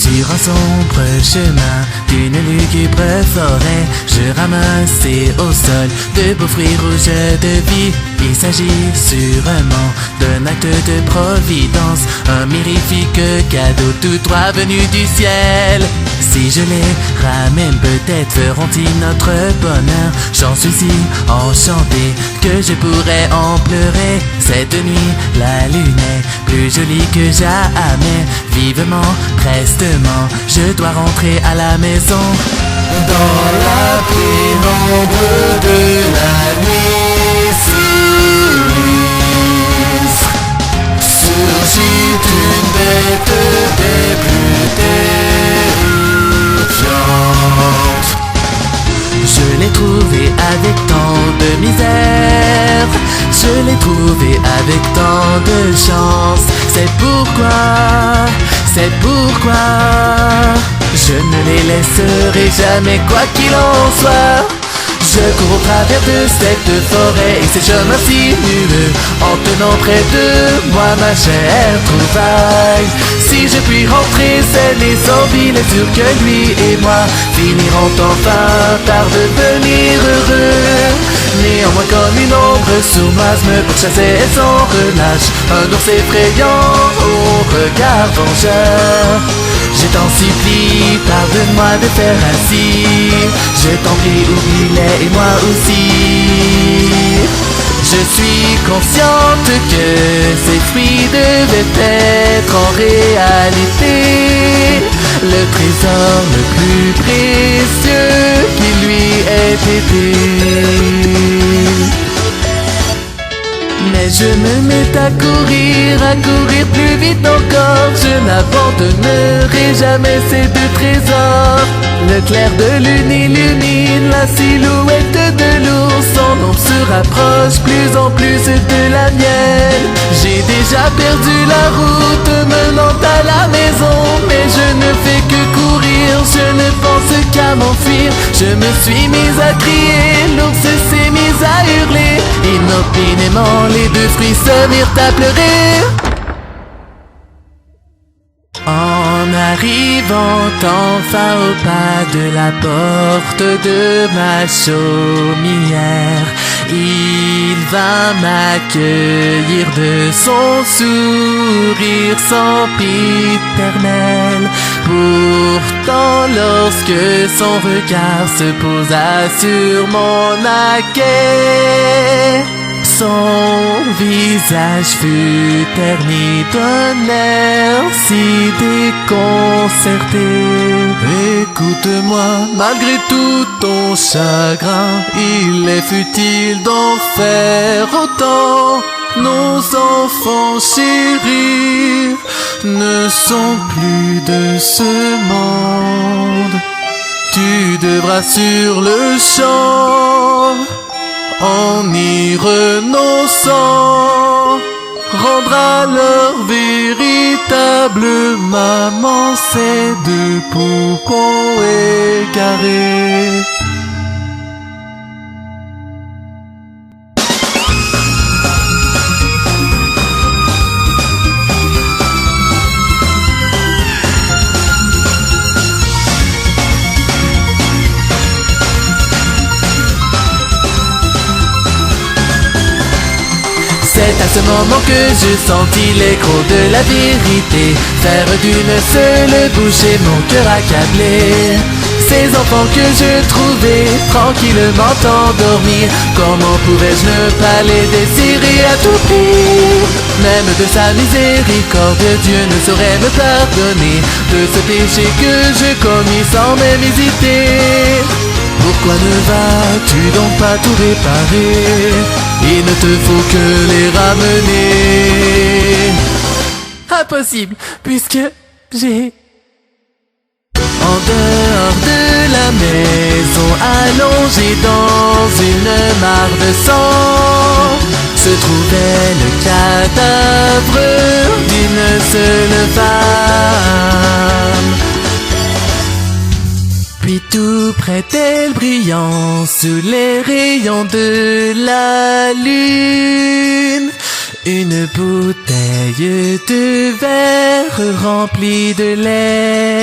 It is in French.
Sur un sombre chemin d'une lugubre forêt, je ramassais au sol de beaux fruits rouges de vie. Il s'agit sûrement d'un acte de providence, un mirifique cadeau tout droit venu du ciel. Si je les ramène, peut-être feront-ils notre bonheur. J'en suis si enchanté que je pourrais en pleurer. Cette nuit, la lune est plus jolie que jamais. Vivement, prestement, je dois rentrer à la maison. Dans la pénombre de la nuit sinistre surgit une bête des plus terrifiantes. Je l'ai trouvée avec tant de misère, je l'ai trouvée avec tant de chance. C'est pourquoi je ne les laisserai jamais, quoi qu'il en soit. Je cours au travers de cette forêt et ces chemins sinueux, en tenant près de moi ma chère trouvaille. Si je puis rentrer saine et sans vie, il est sûr que lui et moi finiront enfin par devenir heureux. Néanmoins comme une ombre sournoise me pourchassait sans relâche, un ours effrayant au regard vengeur. Je t'en supplie, pardonne-moi de faire ainsi. Je t'en prie, oublie-les et moi aussi. Je suis consciente que ces fruits devaient être en réalité le trésor le plus précieux qui lui ait été. Mais je me mets à courir plus vite encore. Je n'abandonnerai jamais ces deux trésors. Le clair de lune illumine la silhouette de l'ours. Son ombre se rapproche plus en plus de la mienne. J'ai déjà perdu la route menant à la maison, mais je ne fais que courir, je ne pense qu'à m'enfuir. Je me suis mise à crier, l'ours s'est mise à hurler. Inopinément, les deux fruits se mirent à pleurer. En arrivant enfin au pas de la porte de ma chaumière, il vint m'accueillir de son sourire sempiternel. Pourtant, lorsque son regard se posa sur mon acquet, son visage fut terni d'un air si déconcerté. Écoute-moi, malgré tout ton chagrin, il est futile d'en faire autant. Nos enfants chéris ne sont plus de ce monde. Tu devras sur le champ, en y renonçant, rendre à leur véritable maman ces deux poupons égarés. C'est à ce moment que je sentis l'écho de la vérité faire d'une seule bouchée mon cœur accablé. Ces enfants que je trouvais tranquillement endormis, comment pouvais-je ne pas les désirer à tout prix? Même de sa miséricorde, Dieu ne saurait me pardonner de ce péché que je commis sans même hésiter. Pourquoi ne vas-tu donc pas tout réparer? Il ne te faut que les ramener. Impossible, puisque j'ai... En dehors de la maison, allongé dans une mare de sang, se trouvait le cadavre d'une seule femme. Puis tout près d'elle, brillant sous les rayons de la lune, une bouteille de verre remplie de lait.